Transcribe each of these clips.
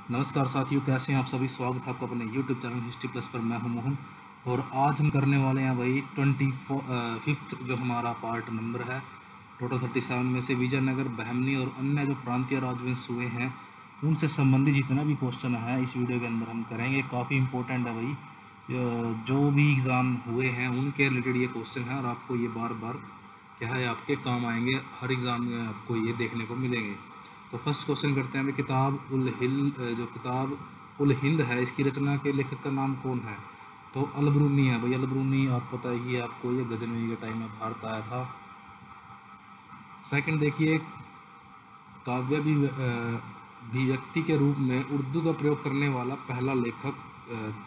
नमस्कार साथियों, कैसे हैं आप सभी। स्वागत है आपका अपने YouTube चैनल हिस्ट्री प्लस पर। मैं हूं मोहन और आज हम करने वाले हैं भाई 25th जो हमारा पार्ट नंबर है। टोटल 37 में से विजयनगर, बहमनी और अन्य जो प्रांतीय राजवंश हुए हैं उनसे संबंधित जितना भी क्वेश्चन है इस वीडियो के अंदर हम करेंगे। काफ़ी इंपॉर्टेंट है भाई, जो भी एग्ज़ाम हुए हैं उनके रिलेटेड ये क्वेश्चन है और आपको ये बार बार क्या है आपके काम आएंगे। हर एग्ज़ाम में आपको ये देखने को मिलेंगे। तो फर्स्ट क्वेश्चन करते हैं अभी। किताब उल हिंद है, इसकी रचना के लेखक का नाम कौन है? तो अलबरूनी है भाई। अलबरूनी आप पता ही है आपको, ये गजनवी के टाइम में भारत आया था। सेकंड देखिए, काव्य अभिव्यक्ति के रूप में उर्दू का प्रयोग करने वाला पहला लेखक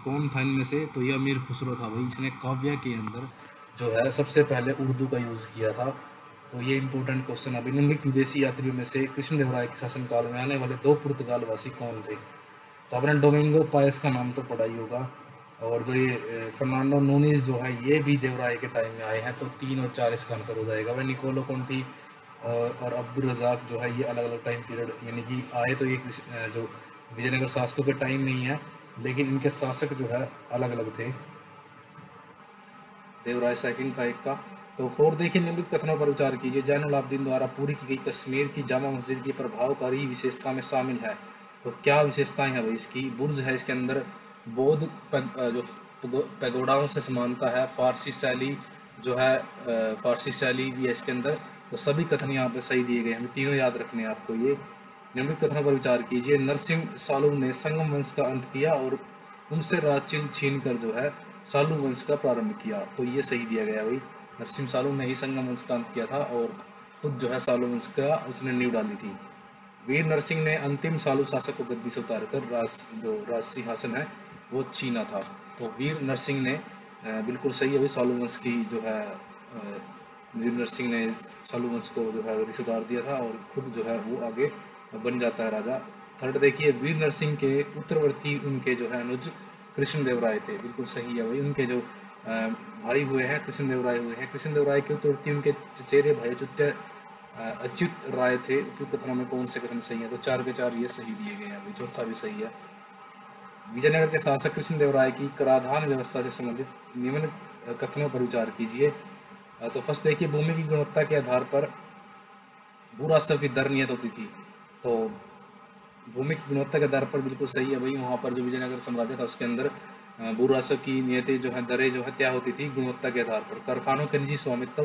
कौन था इनमें से? तो यह अमीर खुसरो था भाई। इसने काव्य के अंदर जो है सबसे पहले उर्दू का यूज़ किया था। तो ये इंपॉर्टेंट क्वेश्चन। अभी निम्नलिखित विदेशी यात्रियों में से कृष्णदेवराय के शासनकाल में आने वाले 2 पुर्तगालवासी कौन थे? तो आपने डोमिंगो पायस का नाम तो पढ़ा ही होगा। और जो ये फर्नांडो नूनीज जो है ये भी देवराय के टाइम में आए हैं। तो 3 और 4 इसका आंसर हो जाएगा भाई। निकोलो कोंटी और अब्दुल रज़ाक जो है ये अलग अलग टाइम पीरियड यानी कि आए। तो ये जो विजयनगर शासकों के टाइम नहीं है, लेकिन इनके शासक जो है अलग अलग थे। देवराय सेकंड था एक का। तो 4 देखिए, निम्नलिखित कथनों पर विचार कीजिए। जैनुल आबदीन द्वारा पूरी की गई कश्मीर की जामा मस्जिद की प्रभावकारी विशेषता में शामिल है। तो क्या विशेषताएं हैं भाई इसकी? बुर्ज है इसके अंदर, बौद्ध जो पैगोडाओं से समानता है, फारसी शैली जो है, फारसी शैली भी है इसके अंदर। तो सभी कथन यहाँ पे सही दिए गए, हमें तीनों याद रखने हैं आपको ये। निम्नलिखित कथनों पर विचार कीजिए। नरसिंह सालू ने संगम वंश का अंत किया और उनसे राजचिन्ह छीन कर जो है सालू वंश का प्रारंभ किया। तो ये सही दिया गया भाई। नरसिंह सालू ने ही संगम वंश का अंत किया था और खुद जो है सालू वंश का उसने नींव डाली थी। वीर नरसिंह ने अंतिम सालू शासक को गद्दी से उतारकर राज सिंहासन है वो छीना था। तो वीर नरसिंह ने बिल्कुल सही है भाई। सालू वंश की जो है वीर नरसिंह ने सालू वंश को जो है गद्दी से उतार दिया था और खुद जो है वो आगे बन जाता है राजा। थर्ड देखिए, वीर नरसिंह के उत्तरवर्ती उनके जो है अनुज कृष्णदेवराय थे। बिल्कुल सही है भाई। उनके जो भाई हुए हैं कृष्णदेवराय हुए हैं। कृष्णदेवराय के उत्तरवर्ती उनके चचेरे भाई अच्युत राय थे। उपयुक्त कथनों में कौन से कथन सही है? तो 4 के 4 ये सही दिए गए हैं। चौथा भी सही है। विजयनगर के शासक कृष्णदेवराय की कराधान व्यवस्था से संबंधित निम्न कथनों पर विचार कीजिए। तो फर्स्ट देखिए, भूमि की गुणवत्ता के आधार पर भू राजस्व की दर नियत होती थी। तो भूमि की गुणवत्ता के आधार पर बिल्कुल सही है भाई। वहाँ पर जो विजयनगर साम्राज्य था उसके अंदर भू राजस्व की नियतें जो है दरें जो है तय होती थी गुणवत्ता के आधार पर। कारखानों के निजी स्वामित्व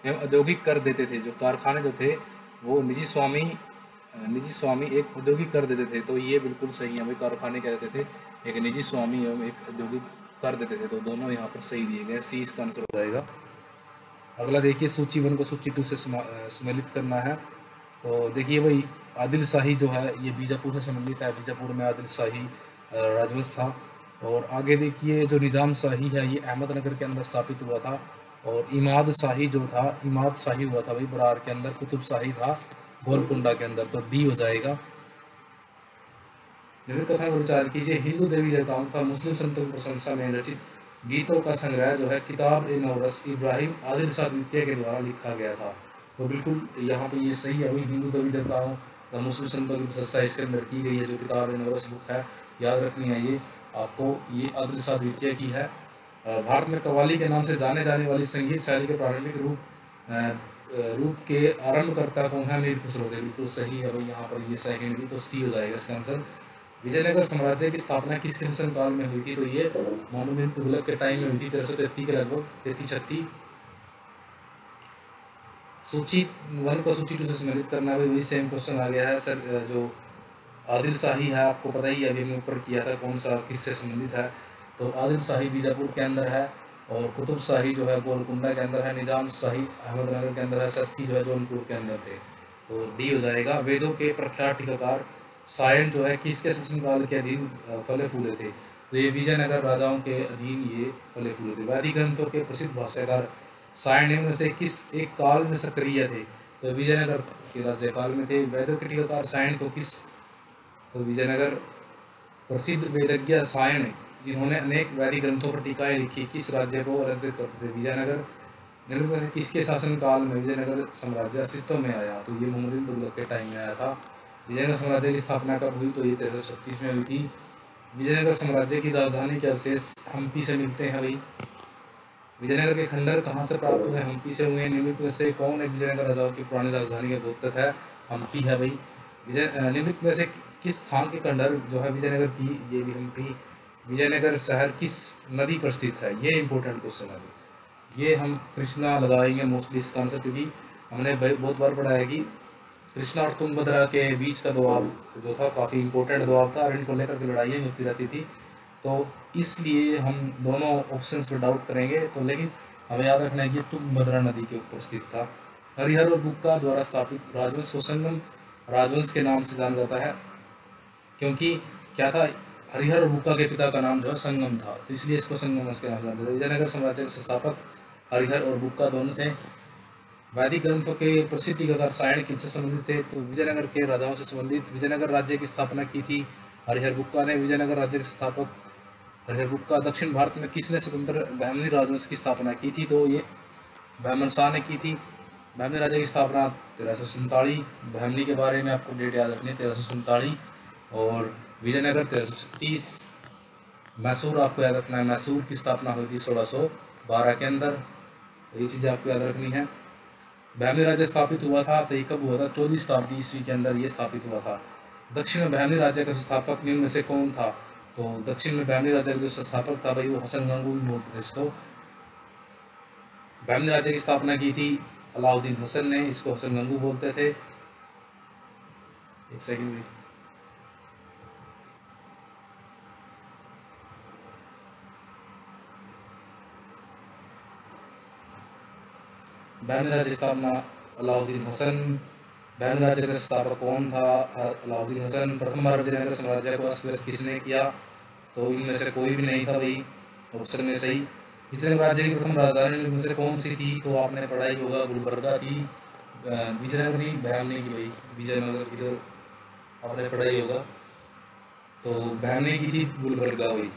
एवं औद्योगिक कर देते थे। जो कारखाने जो थे वो निजी स्वामी एक औद्योगिक कर देते थे। तो ये बिल्कुल सही है भाई। कारखाने क्या देते थे? एक निजी स्वामी एवं एक औद्योगिक कर देते थे। तो दोनों यहाँ पर सही दिए गए। सी इसका आंसर हो जाएगा। अगला देखिए, सूची 1 को सूची 2 से सम्मिलित करना है। तो देखिए भाई, आदिल शाही जो है ये बीजापुर से संबंधित है। बीजापुर में आदिल शाही राजवंश था। और आगे देखिए, जो निजाम शाही है ये अहमदनगर के अंदर स्थापित हुआ था। और इमाद शाही जो था, इमाद शाही हुआ था भाई बरार के अंदर। कुतुब शाही था गोलकुंडा के अंदर। तो डी हो जाएगा। निम्न कथन पर विचार कीजिए। हिंदू देवी देवताओं तथा मुस्लिम संतों की प्रशंसा में रचित गीतों का संग्रह जो है किताब ए नौरस इब्राहिम आदिल शाह द्वितीय के द्वारा लिखा गया था। तो बिल्कुल यहाँ पे ये सही है भाई। हिंदू देवी देवताओं तथा मुस्लिम संतों की प्रशंसा इसके अंदर की गई है। जो किताब ए नौरस बुक है, याद रखनी है ये आपको। ये आदिल शाह द्वितीय की है। भारत में कव्वाली के नाम से जाने जाने वाली संगीत शैली के प्रारंभिक रूप के आरंभकर्ता कौन है? अमीर खुसरो थे। बिल्कुल सही है भाई। यहाँ पर ये सेकंड भी, तो सी हो जाएगा इसका आंसर। विजयनगर साम्राज्य की स्थापना किसके शासनकाल में हुई थी? तो ये मोहम्मद बिन तुगलक के टाइम में हुई थी, 1333 के लगभग, 3336। सूची 1 को सूची 2 से सम्मिलित करना है। वही सेम क्वेश्चन आ गया है सर। जो आदिल शाही है आपको पता ही है, अभी हमने ऊपर किया था कौन सा किससे संबंधित है। तो आदिल शाही बीजापुर के अंदर है और कुतुब शाही जो है गोलकुंडा के अंदर है। निजाम शाही अहमदनगर के अंदर है। सत्ती जो है जौनपुर के अंदर थे। तो डी हो जाएगा। वेदों के प्रख्यात टीकाकार सायन जो है किसके शासनकाल के अधीन फले फूले थे? तो ये विजयनगर राजाओं के अधीन ये फले फूले थे। वैदिक ग्रंथों के प्रसिद्ध भाष्यकार सायन इनमें से किस एक काल में सक्रिय थे? तो विजयनगर के राज्यकाल में थे। वेदों के टीकाकार सायन को किस, तो विजयनगर प्रसिद्ध वेदज्ञ सायन जिन्होंने अनेक वैदिक ग्रंथों पर टीकाएं लिखी किस राज्य को अलंकृत करते थे? विजयनगर। निम्न में से किसके शासनकाल में विजयनगर साम्राज्य अस्तित्व में आया? तो ये मोहम्मद बिन तुगलक के टाइम में आया था। विजयनगर साम्राज्य की स्थापना कब हुई? तो ये 1336 में हुई थी। विजयनगर साम्राज्य की राजधानी के अवशेष हम्पी से मिलते हैं भाई। विजयनगर के खंडर कहाँ से प्राप्त हुए? हम्पी से हुए। निम्नलिखित में से कौन एक विजयनगर राजाओं की पुरानी राजधानी का द्योतक है? हम्पी है भाई। निम्नलिखित में से किस स्थान के खंडर जो है विजयनगर की, ये भी हम्पी। विजयनगर शहर किस नदी पर स्थित है? ये इंपॉर्टेंट क्वेश्चन है। ये हम कृष्णा लगाएंगे मोस्टली इसका आंसर, क्योंकि हमने बहुत बार पढ़ा है कि कृष्णा और तुंगभद्रा के बीच का दोआब जो था काफ़ी इंपॉर्टेंट दोआब था, और इनको लेकर के लड़ाइयाँ होती रहती थी, तो इसलिए हम दोनों ऑप्शंस पर डाउट करेंगे। तो लेकिन हमें याद रखना है कि तुंगभद्रा नदी के ऊपर स्थित था। हरिहर और बुक्का द्वारा स्थापित राजवंश को संगम राजवंश के नाम से जाना जाता है, क्योंकि क्या था, हरिहर और बुक्का के पिता का नाम जो है संगम था, तो इसलिए इसको संगम वंश के नाम से जानते थे। विजयनगर साम्राज्य के संस्थापक हरिहर और बुक्का दोनों थे। वैदिक ग्रंथों के प्रसिद्ध टीकाकार सायण किनसे संबंधित थे? तो विजयनगर के राजाओं से संबंधित। विजयनगर राज्य की स्थापना की थी हरिहर बुक्का ने। विजयनगर राज्य के संस्थापक हरिहर बुक्का। दक्षिण भारत में किसने स्वतंत्र बहमनी राजवंश की स्थापना की थी? तो ये बहमन शाह ने की थी। बहमनी राज्य की स्थापना 1347। बहमनी के बारे में आपको डेट याद रखनी है, 1347। और विजयनगर 1336। मैसूर आपको याद रखना है, मैसूर की स्थापना हुई थी 1612 के अंदर, तो ये चीज़ें आपको याद रखनी है। बहमनी राज्य स्थापित हुआ था, तो ये कब हुआ था? 14वीं शताब्दी ईस्वी के अंदर ये स्थापित हुआ था। दक्षिण में बहमनी राज्य का संस्थापक निम्न में से कौन था? तो दक्षिण में बहमनी राज्य का जो संस्थापक था भाई, वो हसन गंगू बोलते थे इसको। बहमनी राज्य की स्थापना की थी अलाउद्दीन हसन ने, इसको हसन गंगू बोलते थे। एक सेकंड। बहमनी राज्य की स्थापना अलाउद्दीन हसन। बहमनी राज्य का संस्थापक कौन था? अलाउद्दीन हसन। प्रथम बार विजयनगर साम्राज्य को अस्त व्यस्त किसने किया? तो इनमें से कोई भी नहीं था भाई, ऑप्शन में सही। विजयनगर राज्य की प्रथम राजधानी इनमें से कौन सी थी? तो आपने पढ़ाई होगा, गुलबर्गा थी। विजयनगर नहीं, बहमनी की भाई, विजयनगर की तो आपने पढ़ाई होगा। तो बहमनी की थी गुलबर्गा भाई,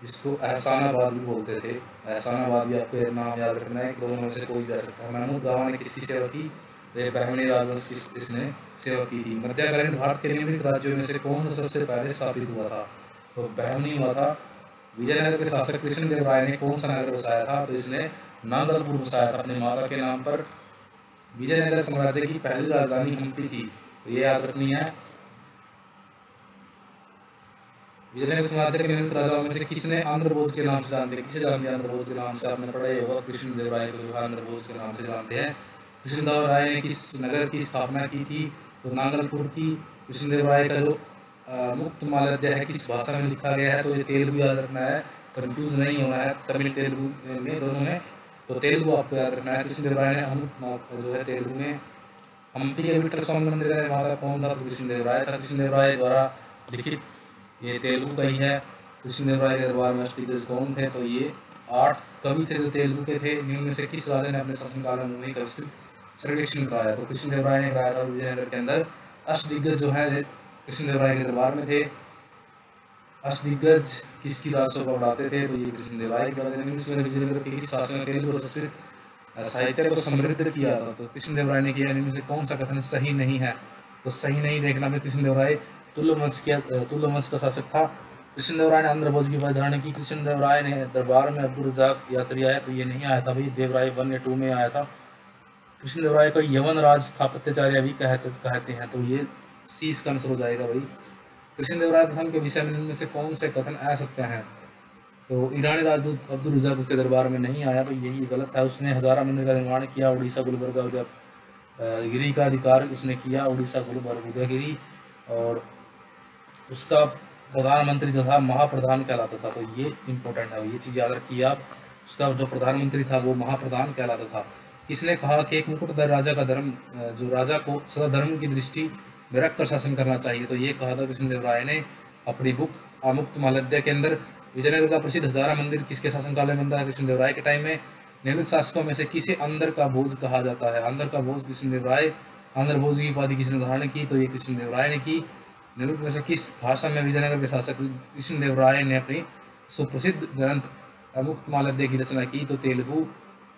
जिसको एहसानाबाद भी बोलते थे। एहसानाबाद भी आपको नाम याद रखना है, दोनों में से कोई भी आ सकता है। महमूद गावा ने किसकी सेवा की? बहमनी राजवंश की इसने सेवा की थी। मध्यकालीन भारत के निम्नलिखित राज्यों में से कौन सबसे पहले स्थापित हुआ था? तो बहमनी हुआ था। विजयनगर के शासक कृष्णदेव राय ने कौन सा नगर बसाया था? तो इसने नागलपुर बसाया था अपनी माता के नाम पर। विजयनगर साम्राज्य की पहली राजधानी हम्पी थी, तो ये याद रखनी है। विजयनगर साम्राज्य के निम्नलिखित राजाओं में से किसने आंध्र भोज के नाम से जानते हैं? किसे जानते हैं आंध्र भोज के नाम से? आपने पढ़ा ही होगा, कृष्णदेव राय को जो आंध्र भोज के नाम से जानते हैं। कृष्णदेव राय ने किस नगर की स्थापना की थी? तो नागलपुर की। कृष्णदेव राय का जो मुक्त मालव्य है किस भाषा में लिखा गया है? तो ये तेलुगु याद रखना है, कंफ्यूज नहीं होना है तमिल तेलुगु में, दोनों में। तो तेलुगु आपको याद रखना है। कृष्णदेव राय ने जो है तेलुगु में। हम्पी के विठल स्वामी मंदिर का निर्माता कौन था? तो कृष्णदेव राय था। कृष्णदेव राय द्वारा लिखित ये तेलुगु का ही है। कृष्णदेव राय के दरबार में अष्टदिग्गज कौन थे? तो ये 8 कवि थे जो तेलुगु के थे। निम्न में से किस राजा ने अपने शासनकाल में मुंबई का विस्तृत सर्वेक्षण कराया? तो कृष्णदेव राय ने कराया था। विजयनगर के अंदर अष्टदिग्गज जो है कृष्णदेव राय के दरबार में थे। अष्टदिग्गज किसकी राजशोभा बढ़ाते थे? तो ये कृष्णदेव राय के विजयनगर के किस शासक ने तेलुगु संस्कृत साहित्य को समृद्ध किया था? तो कृष्णदेव राय ने किया। इनमें से कौन सा कथन सही नहीं है? तो सही नहीं देखना में कृष्णदेव राय तुल्य वंश का शासक था। कृष्णदेव राय ने आंध्र भोज की उपाधि धारण की। कृष्णदेव राय ने दरबार में अब्दुल रज़ाक यात्री आया, तो ये नहीं आया था भाई, देवराय 1 या 2 में आया था। कृष्णदेव राय को यवन राज स्थापत्याचार्य भी कहते हैं, तो ये सी इसका आंसर हो जाएगा भाई। कृष्णदेव राय प्रथम के विषय में इनमें से कौन से कथन असत्य हैं? तो ईरानी राजदूत अब्दुल रज़ाक के दरबार में नहीं आया, तो यही गलत है। उसने हजारा मंदिर का निर्माण किया। उड़ीसा गुलबर्गा उदयगिरी का अधिकार उसने किया, उड़ीसा गुलबर्गा उदयगिरी। और उसका प्रधानमंत्री जो था महाप्रधान कहलाता था, तो ये इंपॉर्टेंट है, ये चीज़ याद रखिए आप। उसका जो प्रधानमंत्री था वो महाप्रधान कहलाता था। किसने कहा कि एक मुकुटधर राजा का धर्म, जो राजा को सदा धर्म की दृष्टि में रखकर शासन करना चाहिए? तो ये कहा था कृष्णदेव राय ने अपनी बुक मुक्त मालव्य के अंदर। विजयनगर का प्रसिद्ध हजारा मंदिर किसके शासनकाल में बनता है? कृष्णदेव राय के टाइम में। निम्नलिखित शासकों में से किसे अंदर का भोज कहा जाता है? अंदर का भोज कृष्णदेव राय। आंध्र भोज की उपाधि किसने धारण की? तो ये कृष्णदेव राय ने की। निम्नलिखित में से किस भाषा में विजयनगर के शासक कृष्णदेव राय ने अपनी सुप्रसिद्ध ग्रंथ मुक्त मालव्य की रचना की? तो तेलुगु।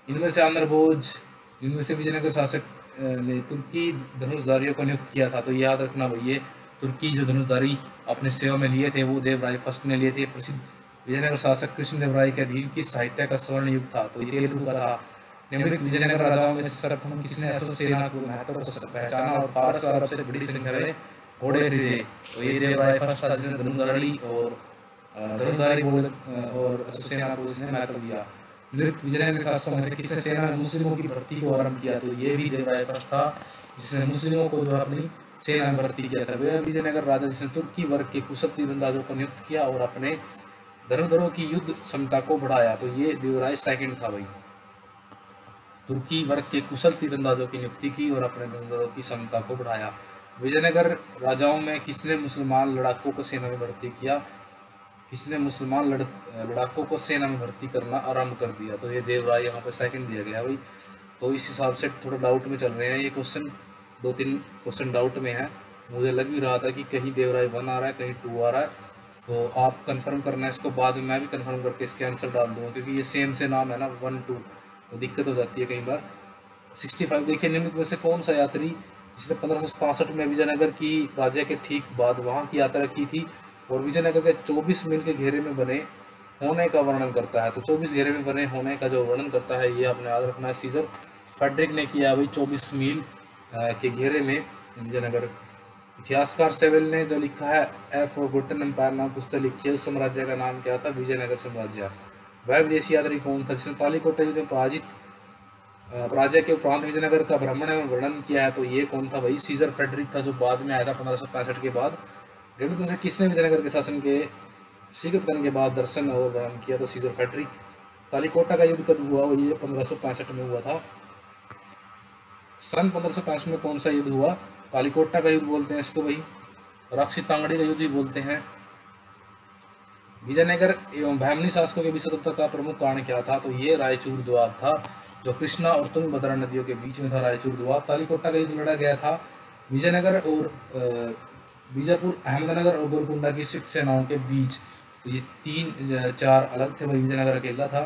इनमें से आंध्र भोज, इनमें से विजयनगर शासक ने तुर्की धनुषधारियों को नियुक्त किया था। तो याद रखना भाई, ये तुर्की जो धनुषधारी अपने सेवा में लिए थे वो देवराय फर्स्ट ने लिए थे। प्रसिद्ध विजयनगर शासक कृष्णदेवराय के अधीन किस साहित्य का स्वर्ण युग था? तो ये तेलुगु का था। निम्नलिखित विजयनगर राजाओं में से सर्वप्रथम किसने अश्व सेना को महत्व को पहचाना और फारस का अरब से बड़ी संख्या में घोड़े खरीदे? तो ये देवराय फर्स्ट था, जिसने धनुषधारी और अश्व सेना को इसने महत्व दिया। निम्नलिखित विजयनगर शासकों में से किसने सेना में मुस्लिमों की भर्ती को आरंभ किया? तो ये भी देवराय फर्स्ट था, जिसने मुस्लिमों को जो है अपनी सेना में भर्ती किया था। वह विजयनगर राजा जिसने तुर्की वर्ग के कुशल तीरंदाजों को नियुक्त किया और अपने धनुर्धरों की युद्ध क्षमता को बढ़ाया। तो ये देवराय सेकंड था भाई। तुर्की वर्ग के कुशल तीरंदाजों की नियुक्ति की और अपने धनुर्धरों की क्षमता को बढ़ाया। विजयनगर राजाओं में किसने मुसलमान लड़ाकों को सेना में भर्ती किया? किसने मुसलमान लड़ाकों को सेना में भर्ती करना आरंभ कर दिया? तो ये देवराय यहाँ पे सेकंड दिया गया भाई। तो इस हिसाब से थोड़ा डाउट में चल रहे हैं ये क्वेश्चन, 2-3 क्वेश्चन डाउट में है। मुझे लग भी रहा था कि कहीं देवराय 1 आ रहा है, कहीं 2 आ रहा है। तो आप कंफर्म करना है इसको, बाद में मैं भी कंफर्म करके इसके आंसर डाल दूँगा, क्योंकि ये सेम से नाम है ना 1-2, तो दिक्कत हो जाती है कई बार। 65 देखिए, निम्नलिखित में से कौन सा यात्री जिसने 1567 में विजयनगर की राज्य के ठीक बाद वहाँ की यात्रा की थी और विजयनगर के 24 मील के घेरे में बने होने का वर्णन करता है? तो 24 घेरे में बने होने का जो वर्णन करता है ये आपने याद रखना है। सीजर फेडरिक ने किया भाई 24 मील के घेरे में विजयनगर। इतिहासकार सेवेल ने जो लिखा है ए फॉरगॉटन एम्पायर नाम पुस्तक लिखी है, उस साम्राज्य का नाम क्या था? विजयनगर साम्राज्य। वह विदेशी यात्री कौन था जिसने तालिकोट युद्ध में पराजय के उपरांत विजयनगर का भ्रमण में वर्णन किया है? तो ये कौन था भाई? सीजर फ्रेडरिक था, जो बाद में आया था 1565 के बाद। निम्नलिखित में से किसने विजयनगर के शासन के शीघ्र पतन के बाद दर्शन और वर्णन किया? तो सीजर फ्रेडरिक। तालिकोटा का युद्ध कब हुआ? ये 1565 में हुआ था। सन 1565 में कौन सा युद्ध हुआ? तालिकोटा का युद्ध बोलते हैं इसको भाई, राक्षी तांगड़ी का युद्ध भी बोलते हैं। विजयनगर एवं बहमनी शासकों के बीच स्वतंत्रता का प्रमुख कारण क्या था? तो ये रायचूर दोआब था, जो कृष्णा और तुंगभद्रा नदियों के बीच में था रायचूर दोआब। तालिकोटा का युद्ध लड़ा गया था विजयनगर और बीजापुर, अहमदनगर और गोलकुंडा की सिख सेनाओं के बीच। तो ये 3-4 अलग थे भाई, विजयनगर अकेला था।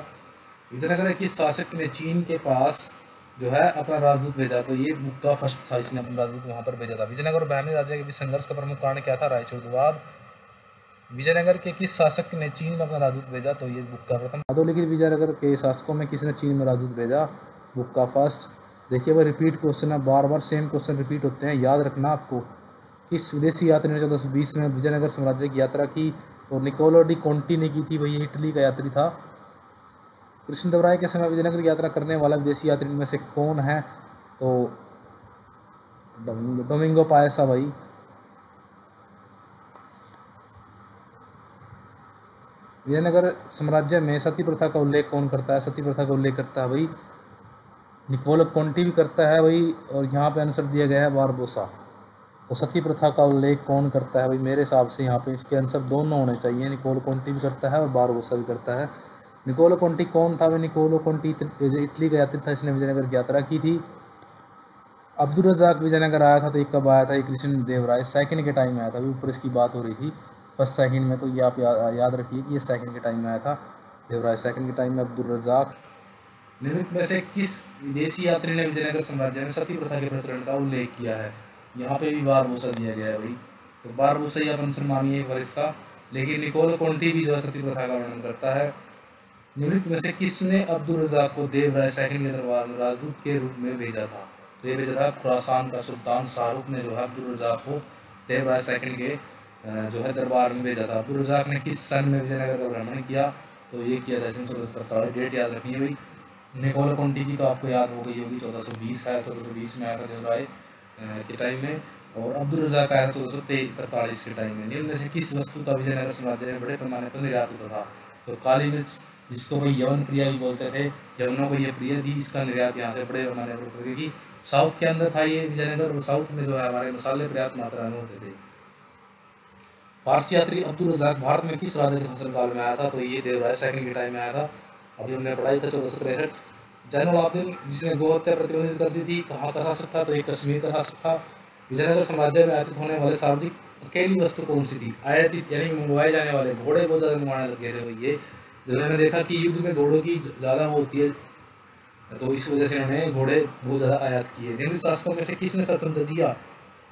विजयनगर किस शासक ने चीन के पास जो है अपना राजदूत भेजा? तो ये बुक्का फर्स्ट था, इसने अपना राजदूत वहां पर भेजा था। विजयनगर और बहमनी राज्य के बीच संघर्ष का प्रमुख कारण क्या था? रायचूर दोआब। विजयनगर के किस शासक ने चीन में अपना राजदूत भेजा? तो ये बुक्का प्रथम। अधोलिखित विजयनगर के शासकों में किसने चीन में राजदूत भेजा? बुक्का फर्स्ट। देखिए भाई, रिपीट क्वेश्चन है, बार बार सेम क्वेश्चन रिपीट होते हैं, याद रखना आपको। किस विदेशी यात्री ने 1420 में विजयनगर साम्राज्य की यात्रा की? और निकोलो डी कोंटी ने की थी भाई, ये इटली का यात्री था। कृष्णदेवराय के समय विजयनगर की यात्रा करने वाला विदेशी यात्री में से कौन है? तो डोमिंगो पायसा भाई। विजयनगर साम्राज्य में सती प्रथा का उल्लेख कौन करता है? सती प्रथा का उल्लेख करता है भाई निकोलो कोंटी भी करता है भाई, और यहाँ पे आंसर दिया गया है बारबोसा। तो सती प्रथा का उल्लेख कौन करता है भाई? मेरे हिसाब से यहाँ पे इसके आंसर दोनों होने चाहिए, निकोलो कोंटी भी करता है और बारबोसा भी करता है। निकोलो कोंटी कौन था भाई? निकोलो कोंटी इटली का यात्री था, इसने विजयनगर की यात्रा की थी। अब्दुल रज़ाक विजयनगर आया था, तो ये कब आया था? ये कृष्णदेवराय सेकंड के टाइम में आया था। अभी ऊपर इसकी बात हो रही थी फर्स्ट सेकंड में, तो ये आप याद रखिए कि ये सेकंड के टाइम में आया था। देवराय सेकंड के टाइम में अब्दुल रज़ाक। निम्नलिखित में से किस विदेशी यात्री ने विजयनगर साम्राज्य में सती प्रथा के प्रचलन का उल्लेख किया है? यहाँ पे भी बारबोसा दिया गया है भाई, तो बारबोसा ही आप आंसर मानिए एक बार इसका। लेकिन निकोलो कोंटी भी जो है सती प्रथा का वर्णन करता है। निम्नलिखित में से किसने अब्दुल रज़ाक को देवराय सेकंड के दरबार में राजदूत के रूप में भेजा था? तो ये भेजा था खुरासान का सुल्तान शाहरुख ने जो है अब्दुल रज़ाक को देवराय सेकंड के जो है दरबार में भेजा था। अब्दुल रज़ाक ने किस सन में विजयनगर का भ्रमण किया? तो ये किया था 1443। डेट याद रखिए भाई। निकोलो कोंटी की तो आपको याद हो गई होगी, 1420 है, 1420 में आया था देवराय के टाइम में, और अब्दुल रज़ाक आया 1443 के टाइम में। इनमें से किस वस्तु का विजयनगर साम्राज्य में बड़े पैमाने पर निर्यात होता था? तो काली मिर्च, जिसको भाई यवन प्रिया भी बोलते थे, यवनों को ये प्रिय थी, इसका निर्यात यहाँ से बड़े पैमाने पर होता, क्योंकि साउथ के अंदर था ये विजयनगर, और साउथ में जो है हमारे मसाले पर्याप्त मात्रा में होते थे। फारसी यात्री अब्दुल रज़ाक भारत में किस राजा के शासनकाल में आया था? तो ये देवराय सेकंड के टाइम में आया था। अभी हमने पढ़ाई था 1463। जैनुल आबदीन, जिसने गो हत्या प्रतिबंधित कर दी थी, कहाँ का शासक था? तो ये कश्मीर का शासक था। विजयनगर साम्राज्य में आयातित होने वाले सर्वाधिक अकेली वस्तु कौन सी थी? आयातित यानी मंगवाए जाने वाले घोड़े बहुत ज़्यादा मंगवाने लगे थे ये, जिन्होंने देखा कि युद्ध में घोड़ों की ज़्यादा होती है तो इस वजह से उन्होंने घोड़े बहुत ज़्यादा आयात किए। निम्नलिखित शासकों में से किसने स्वतंत्र जजिया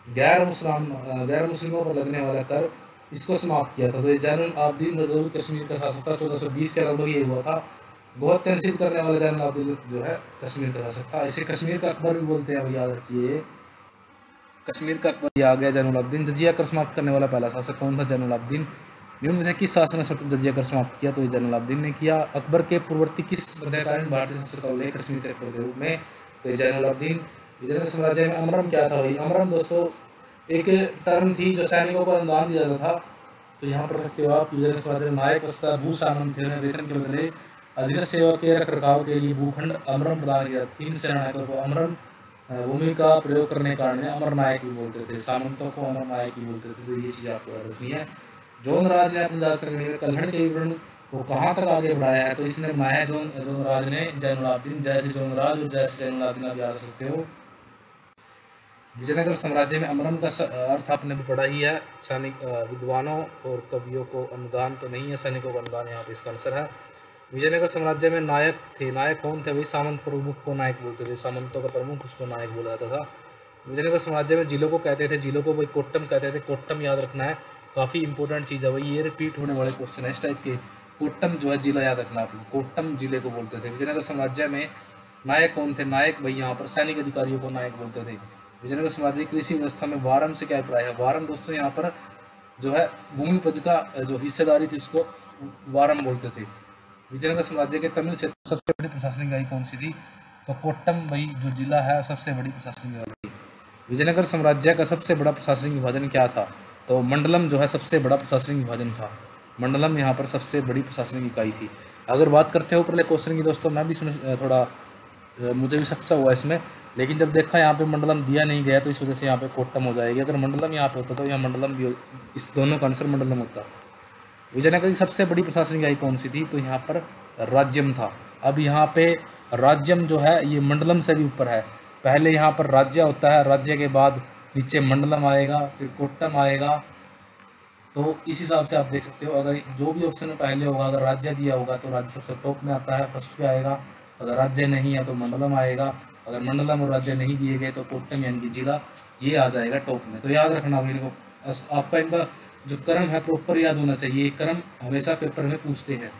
गैर मुस्लिमों पर लगने वाला कर इसको समाप्त किया था? तो ये जैनुल आबदीन गजनवी कश्मीर का शासक था, 1420 के लगभग ये हुआ था। गोहद तहसील करने वाला जैनुल आबदीन जो है कश्मीर का शासक था। इसे कश्मीर का अकबर भी बोलते हैं, याद रखिए, कश्मीर का अकबर आ गया जैनुल आबदीन। जजिया कर समाप्त करने वाला पहला शासक कौन था? जैनुल आबदीन। निम्न में से किस शासक ने स्वतंत्र जजिया कर समाप्त किया? तो ये जैनुल आबदीन ने किया। अकबर के पूर्ववर्ती किस मध्यकालीन भारतीय शासक का उल्लेख कश्मीर के अकबर के रूप में? तो ये जैनुल आबदीन। विजयनगर साम्राज्य में अमरम क्या था भाई? अमरम दोस्तों एक टर्म थी जो सैनिकों को अनुदान दिया जाता था। तो यहाँ पढ़ सकते हो आप, विजयनगर साम्राज्य में नायक वस्ता भू सामंत थे, उन्हें वेतन के बदले अधीनस्थ सेवा के रख रखाव के लिए भूखंड अमरम प्रदान किया। 3 सेनानायकों को अमरम भूमि का प्रयोग करने के कारण अमर नायक भी बोलते थे, सामंतों को अमर नायक भी बोलते थे। तो ये चीज़ आपको याद रखनी है। जोन राज ने अपनी राजधानी में कल्हड़ के विवरण को कहाँ तक आगे बढ़ाया है? तो इसने बनाया है जोन राज ने जैनुल आबदीन, जैसे जोन राज और जैसे जैनुल आबदीन, आप याद रख सकते हो। विजयनगर साम्राज्य में अमरम का अर्थ आपने भी पढ़ा ही है। सैनिक विद्वानों और कवियों को अनुदान तो नहीं है, सैनिकों को अनुदान यहाँ पे इसका आंसर है। विजयनगर साम्राज्य में नायक थे, नायक कौन थे भाई? सामंत प्रमुख को नायक बोलते थे, सामंतों का प्रमुख उसको नायक बोला जाता था। विजयनगर साम्राज्य में जिलों को कहते थे, जिलों को भाई कोट्टम कहते थे। कोट्टम याद रखना है, काफ़ी इंपॉर्टेंट चीज़ है भाई, ये रिपीट होने वाले क्वेश्चन है इस टाइप के। कोट्टम जो है जिला याद रखना, आप कोट्टम जिले को बोलते थे। विजयनगर साम्राज्य में नायक कौन थे? नायक भाई यहाँ पर सैनिक अधिकारियों को नायक बोलते थे। विजयनगर साम्राज्य कृषि व्यवस्था में वारम से क्या अभिप्राय है? वारम दोस्तों यहाँ पर जो है भूमि उपज का जो हिस्सेदारी थी उसको वारम बोलते थे। विजयनगर साम्राज्य के तमिल क्षेत्र सबसे बड़ी प्रशासनिक इकाई कौन सी थी? तो कोट्टम भाई जो जिला है सबसे बड़ी प्रशासनिक इकाई। विजयनगर साम्राज्य का सबसे बड़ा प्रशासनिक विभाजन क्या था? तो मंडलम जो है सबसे बड़ा प्रशासनिक विभाजन था। मंडलम यहाँ पर सबसे बड़ी प्रशासनिक इकाई थी। अगर बात करते हो ऊपरले क्वेश्चन की दोस्तों, मैं भी थोड़ा मुझे भी सक्सा हुआ इसमें, लेकिन जब देखा यहाँ पे मंडलम दिया नहीं गया तो इस वजह से यहाँ पे कोट्टम हो जाएगी। अगर मंडलम यहाँ पे होता तो यहाँ मंडलम भी इस दोनों का आंसर मंडलम होता। विजयनगर की सबसे बड़ी प्रशासनिक इकाई कौन सी थी? तो यहाँ पर राज्यम था। अब यहाँ पे राज्यम जो है ये मंडलम से भी ऊपर है। पहले यहाँ पर राज्य होता है, राज्य के बाद नीचे मंडलम आएगा, फिर कोट्टम आएगा। तो इस हिसाब से आप देख सकते हो, अगर जो भी ऑप्शन में पहले होगा, अगर राज्य दिया होगा तो राज्य सबसे टॉप में आता है, फर्स्ट पे आएगा। अगर राज्य नहीं है तो मंडलम आएगा। अगर मंडलम और राज्य नहीं दिए गए तो कोट्टम यानी कि जिला ये आ जाएगा टॉप में। तो याद रखना भाई, आपका इनका जो क्रम है प्रॉपर याद होना चाहिए। क्रम हमेशा पेपर में पूछते हैं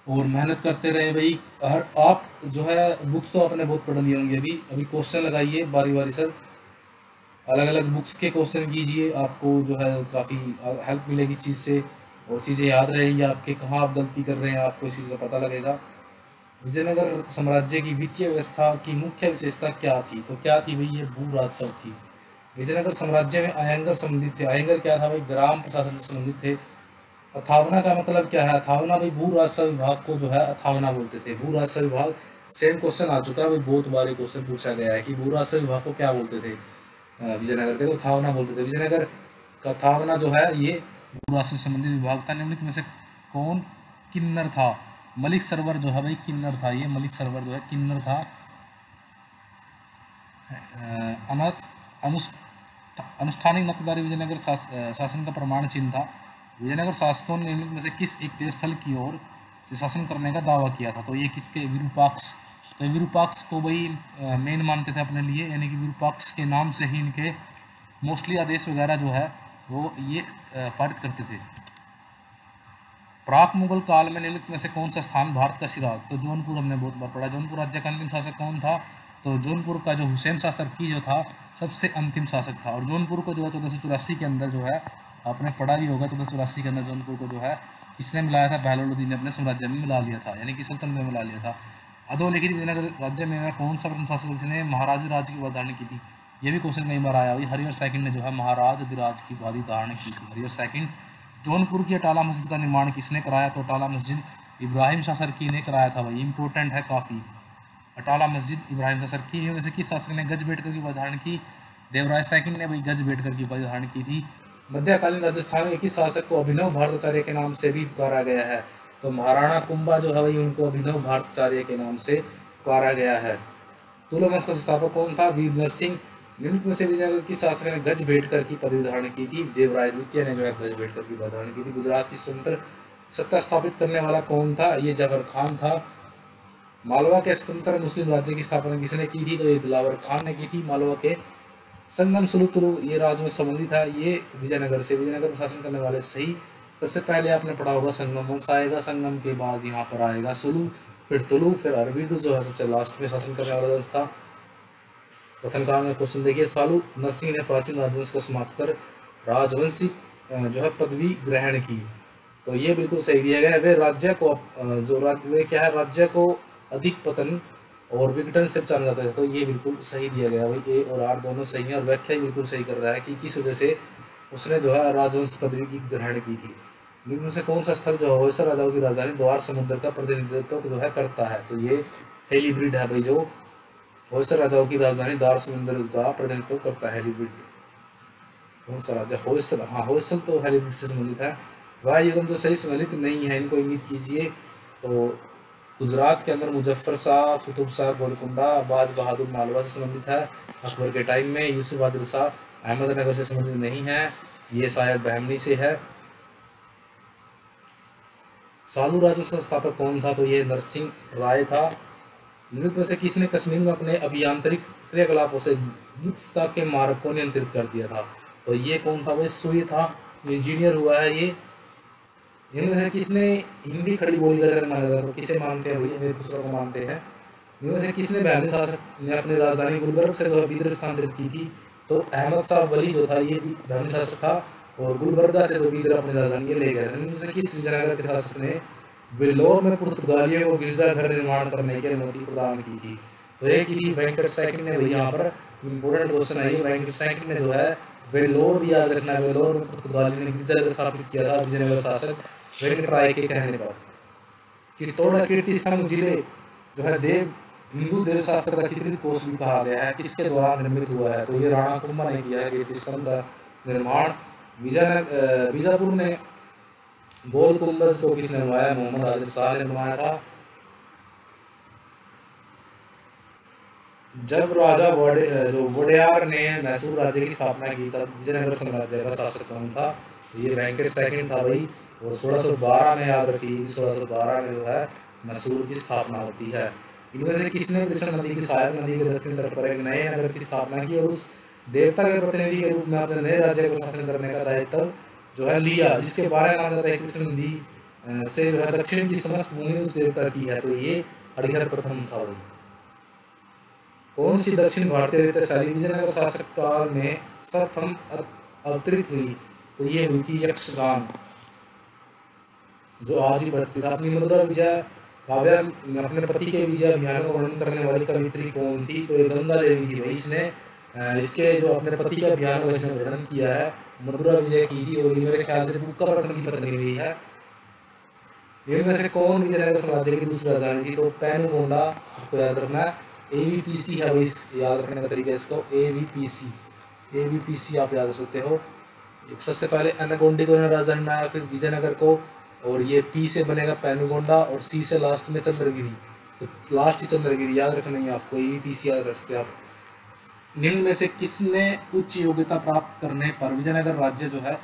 और मेहनत करते रहे भाई। हर आप जो है बुक्स तो आपने बहुत पढ़ लिए होंगे, अभी क्वेश्चन लगाइए बारी बारी सर, अलग अलग बुक्स के क्वेश्चन कीजिए, आपको जो है काफ़ी हेल्प मिलेगी इस चीज़ से और चीज़ें याद रहेंगी आपके, कहाँ आप गलती कर रहे हैं आपको इस चीज़ का पता लगेगा। विजयनगर साम्राज्य की वित्तीय व्यवस्था की मुख्य विशेषता क्या थी? तो क्या थी भाई? ये भू राजस्व थी। विजयनगर साम्राज्य में अयंगर संबंधित थे। अयंगर क्या था भाई? ग्राम प्रशासन से संबंधित थे। अथावना का मतलब क्या है? अथावना भाई भू राजस्व विभाग को जो है अथावना बोलते थे। भू राजस्व विभाग, सेम क्वेश्चन आ चुका है भाई, बहुत बार क्वेश्चन पूछा गया है कि भू राजस्व विभाग को क्या बोलते थे विजयनगर के? तो अथावना बोलते थे। विजयनगर का अथावना जो है ये भू राजस्व से संबंधित विभाग था। निम्नलिखित में से कौन किन्नर था? मलिक सरवर जो है भाई किन्नर था। ये मलिक सरवर जो है किन्नर था। अनुष्ठानिक नक्तदारी विजयनगर शासन का प्रमाण चिन्ह था। विजयनगर शासकों ने निम्नलिखित में से किस एक तीर्थस्थल की ओर से शासन करने का दावा किया था? तो ये किसके? विरूपाक्ष। तो विरूपाक्ष को भाई मेन मानते थे अपने लिए, यानी कि विरूपाक्ष के नाम से ही इनके मोस्टली आदेश वगैरह जो है वो ये पारित करते थे। प्राक मुगल काल में निम्नलिखित में से कौन सा स्थान भारत का सिराज? तो जौनपुर हमने बहुत बार पढ़ा। जौनपुर राज्य का अंतिम शासक कौन था? तो जौनपुर का जो हुसैन शाह सरकी जो था सबसे अंतिम शासक था। और जौनपुर को जो है 1484 के अंदर जो है आपने पढ़ा भी होगा, 1484 के अंदर जौनपुर को जो है किसने मिलाया था? बहलोल ने अपने साम्राज्य में मिला लिया था, यानी कि सल्तनत में मिला लिया था। अधोलिखित विजयनगर राज्य में कौन सा प्रथम शासक जिसने महाराज राज की उपाधि धारण की थी? ये भी क्वेश्चन कई बार आया हुई। हरिहर सेकंड ने जो है महाराज अधिराज की उपाधि धारण की थी, हरिहर सेकंड। जौनपुर की अटाला मस्जिद का निर्माण किसने कराया? तो अटाला मस्जिद इब्राहिम शाह सरकी ने कराया था भाई, इंपॉर्टेंट है काफ़ी। अटाला मस्जिद इब्राहिम शाह सरकी। इनमें से किस शासक ने गजबेटकर की उपाधि धारण की? देवराय सेकंड ने भाई गजबेटकर की उपाधि धारण की थी। मध्यकालीन राजस्थान के किस शासक को अभिनव भारताचार्य के नाम से भी पुकारा गया है? तो महाराणा कुंभा जो है भाई उनको अभिनव भारताचार्य के नाम से पुकारा गया है। तुला वंश का संस्थापक कौन था? वीर नरसिंह सिंह। निम्नलिखित में से विजयनगर की शासक ने गजबेटकर की पदवी धारण की थी? देवराय द्वितीय ने जो है गजबेटकर की पदवी धारण की थी। गुजरात की स्वतंत्र सत्ता स्थापित करने वाला कौन था? ये जफर खान था। मालवा के स्वतंत्र मुस्लिम राज्य की स्थापना किसने की थी? तो ये दिलावर खान ने की थी। मालवा के संगम सुलुतुरु ये राज्य में संबंधित है, ये विजयनगर से, विजयनगर में शासन करने वाले सही। सबसे पहले आपने पढ़ा होगा संगम वंश आएगा, संगम के बाद यहाँ पर आएगा सुलु, फिर तुलु, फिर अरविंद जो है सबसे लास्ट में शासन करने वाला वंश था। कथन का में क्वेश्चन देखिए, सालू नरसिंह ने प्राचीन राजवंश को समाप्त कर राजवंशी जो है पदवी ग्रहण की। तो ये बिल्कुल सही दिया गया है। वे राज्य को वे क्या है, राज्य को अधिक पतन और विघटन से बचाना जाता है। तो ये बिल्कुल सही दिया गया भाई, ए और आर दोनों सही है और व्याख्या बिल्कुल सही कर रहा है कि किस वजह से उसने जो है राजवंश पदवी की ग्रहण की थी। निम्न से कौन सा स्थल जो है होयसर राजाओं की राजधानी द्वार समुद्र का प्रतिनिधित्व जो है करता है? तो ये हेलीब्रिड है भाई, जो होयसर राजाओं की राजधानी द्वार समुद्र का प्रतिनिधित्व करता है। हेलीब्रिड कौन सा राजा? होयसर। हाँ, होयसल तो हेलीब्रिड से संबंधित है। वह युगम जो सही सम्मिलित नहीं है, इनको इंगित कीजिए। तो गुजरात के अंदर मुजफ्फर शाह, कुतुब शाह, गोलकुंडा, बाज बहादुर मालवा से संबंधित है अकबर के टाइम में। यूसुफ आदिल शाह अहमदनगर से संबंधित नहीं है, ये शायद बहमनी से है। सालू राजवंश का स्थापक कौन था? तो ये नरसिंह राय था। निम्नलिखित में से किसने कश्मीर में अपने अभियांत्रिक क्रियाकलापों से वित्सता के मार्ग को नियंत्रित कर दिया था? तो ये कौन था भाई? सुई था, इंजीनियर हुआ है ये। इनमें से किसने हिंदी खड़ी बोली का जन्म माना जाता है? किसे मानते हैं भैया? दूसरों को मानते हैं। इनमें से किसने बहमनी शासक ने अपनी राजधानी गुलबर्ग से जो बीदर स्थानांतरित की थी? तो अहमद शाह वली जो था ये बहमनी शासक था और गुलबर्गा से जो बीदर अपनी राजधानी ले गए थे। इनमें से किस विजयनगर के शासक ने वेल्लोर में पुर्तगालियों को गिरजाघर निर्माण करने की अनुमति प्रदान की थी? तो एक ही वेंकट सेकंड ने, यहाँ पर इंपोर्टेंट क्वेश्चन है, वेंकट सेकंड ने जो है वेल्लोर भी याद रखना है, वेल्लोर में पुर्तगाली ने गिरजाघर स्थापित किया था विजयनगर शासक वेंकट राय के कहने पर। चित्तौड़ कीर्ति स्तंभ जिले जो है देव हिंदू देव शास्त्र का चित्रित कोष भी कहा गया है, किसके द्वारा निर्मित हुआ है? तो ये राणा कुंभा ने किया है कीर्ति स्तंभ का निर्माण। बीजापुर ने गोल गुंबज को किसने बनवाया? मोहम्मद आदिल शाह ने बनवाया था। जब राजा वोडेयार ने मैसूर राज्य की स्थापना की तब विजयनगर साम्राज्य का शासक कौन था? तो ये वेंकट सेकंड था भाई। और 1612 में याद रखिए, 1612 में जो है मैसूर की स्थापना होती है। इनमें से किसने कृष्ण नदी की सहायक नदी के दक्षिण तट पर एक नए नगर की स्थापना की और उस देवता के प्रतिनिधि के रूप में अपने नए राज्य को शासन करने का दायित्व जो है लिया, जिसके बारे में माना जाता है कृष्ण नदी से जो है दक्षिण की समस्त भूमि उस देवता की है? तो ये हरिहर प्रथम था भाई। कौन सी दक्षिण भारतीय रीतिशाली विजयनगर शासक काल में सर्वप्रथम अवतरित हुई? तो ये हुई थी यक्षगान, जो आज ही प्रचलित था। अपनी मधुरा विजय काव्य में अपने पति के विजय अभियान का वर्णन करने वाली कवित्री कौन थी? तो ये गंगा देवी थी भाई। इसने इसके जो अपने पति के अभियान का इसने वर्णन किया है, मधुरा विजय की थी और ये मेरे ख्याल से बुक्का पटन की पत्नी हुई है। इनमें से कौन विजयनगर साम्राज्य की दूसरी राजधानी थी? तो पेनुगोंडा, आपको याद रखना है। AVPC है भाई, याद रखने का तरीका इसको AVPC आप याद रख सकते हो। सबसे पहले एनागोंडी को राजधानी बनाया, फिर विजयनगर को, और ये P से बनेगा पेनुगोंडा और C से लास्ट में चंद्रगिरी, तो लास्ट ही चंद्रगिरी याद रखना है आपको। AVPC याद रख सकते आप। निम्न में से किसने उच्च योग्यता प्राप्त करने पर विजयनगर राज्य जो है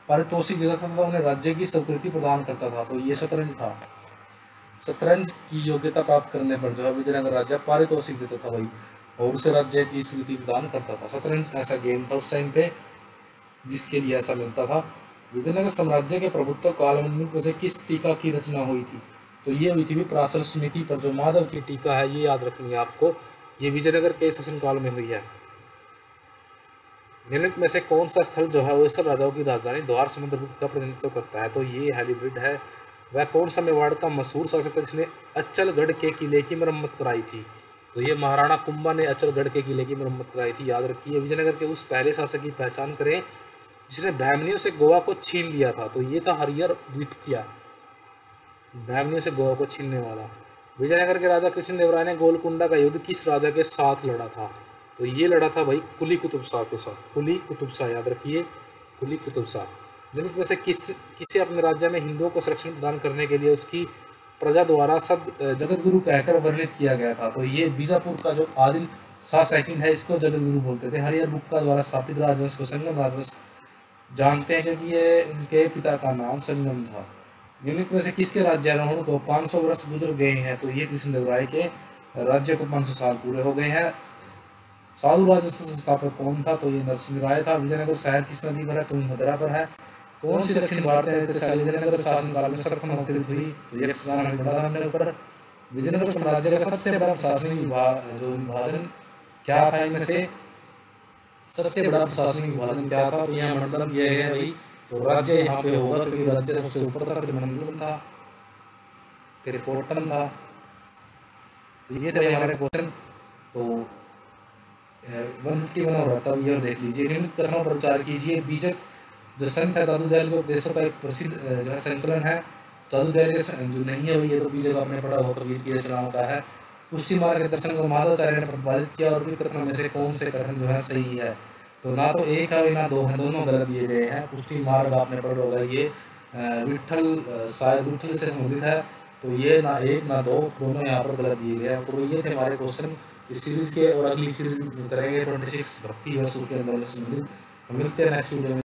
पारितोषिक देता था, उन्हें राज्य की स्वीकृति प्रदान करता था? तो ये शतरंज था। शतरंज की योग्यता प्राप्त करने पर जो है विजयनगर राज्य पारितोषिक देता था भाई, और उसे राज्य की स्वीकृति प्रदान करता था। शतरंज ऐसा गेम था उस टाइम पे जिसके लिए ऐसा मिलता था। विजयनगर साम्राज्य के प्रभुत्व काल में से किस टीका की रचना हुई थी? तो ये हुई थी प्राचल समिति पर, जो माधव की टीका है, ये याद रखनी है आपको। ये विजयनगर के शासन काल में हुई है। निम्नलिखित में से कौन सा स्थल जो है होयसर राजाओं की राजधानी द्वार समुद्रगुप्त का प्रतिनिधित्व करता है? तो ये हेलीब्रिड है। वह कौन सा मेवाड़ का मशहूर शासक है जिसने अच्चलगढ़ के किले की मरम्मत कराई थी? तो ये महाराणा कुंभा ने अच्चलगढ़ के किले की मरम्मत कराई थी, याद रखिए। विजयनगर के उस पहले शासक की पहचान करें जिसने बहमनियों से गोवा को छीन लिया था? तो ये था हरिहर द्वितीय, बहमनियों से गोवा को छीनने वाला। विजयनगर के राजा कृष्णदेवराय ने गोलकुंडा का युद्ध किस राजा के साथ लड़ा था? तो ये लड़ा था भाई कुली कुतुब शाह के साथ। कुली कुतुब शाह, याद रखिए, कुली कुतुब शाह। निम्नलिखित में से किसे अपने राज्य में हिंदुओं को संरक्षण प्रदान करने के लिए उसकी प्रजा द्वारा सब जगत गुरु कहकर वर्णित किया गया था? तो ये बीजापुर का जो आदिल शाह सेकंड है, इसको जगत गुरु बोलते थे। हरिहर बुक्का द्वारा स्थापित राजवंश को संगम राजवंश जानते हैं, क्योंकि ये उनके पिता का नाम संगम था। निम्नलिखित में से किसके राज्यारोहण को 500 वर्ष गुजर गए हैं? तो ये कृष्णदेव राय के राज्य को 500 साल पूरे हो गए हैं। साधु राजवंश का संस्थापक कौन था? तो ये नरसिंह राय था। विजयनगर शहर किस नदी पर है? तुंगभद्रा पर है। कौन सी दक्षिण भारतीय विजयनगर शासनकाल में सर्वप्रथम अवतरित हुई? तो ये हमने पढ़ा था हमने ऊपर। विजयनगर साम्राज्य का सबसे बड़ा प्रशासनिक विभाजन क्या था? इनमें से सबसे बड़ा प्रशासनिक विभाजन क्या था? तो यहाँ मंडलम किया गया भाई। तो राज्य यहाँ पे होगा क्योंकि राज्य सबसे ऊपर था, फिर मंडलम था, फिर कोट्टम था। तो ये थे हमारे क्वेश्चन। तो 151 हो रहा था, ये देख लीजिए। निम्नलिखित कथनों पर विचार कीजिए। बीजक जो संत है दादू दयाल के उपदेशों का एक प्रसिद्ध जो है संकलन है। दादू दयाल जो नहीं है ये तो बीजक आपने पढ़ा होगा, कबीर की रचनाओं का है। पुष्टि मार्ग के दर्शन को माधवाचार्य ने प्रतिपादित किया और भी कथनों में से कौन से कथन जो है सही है? तो ना तो एक है ना दो है, दोनों गलत दिए गए हैं। पुष्टि मार्ग आपने पढ़ा होगा, ये विठल शायद विठल से संबंधित है, तो ये ना एक ना दो, दोनों यहाँ पर गलत दिए गए हैं। तो ये थे हमारे क्वेश्चन इस सीरीज के, और अगली सीरीज करेंगे 26 भक्ति और सूफी आंदोलन से संबंधित। हम मिलते हैं नेक्स्ट वीडियो में।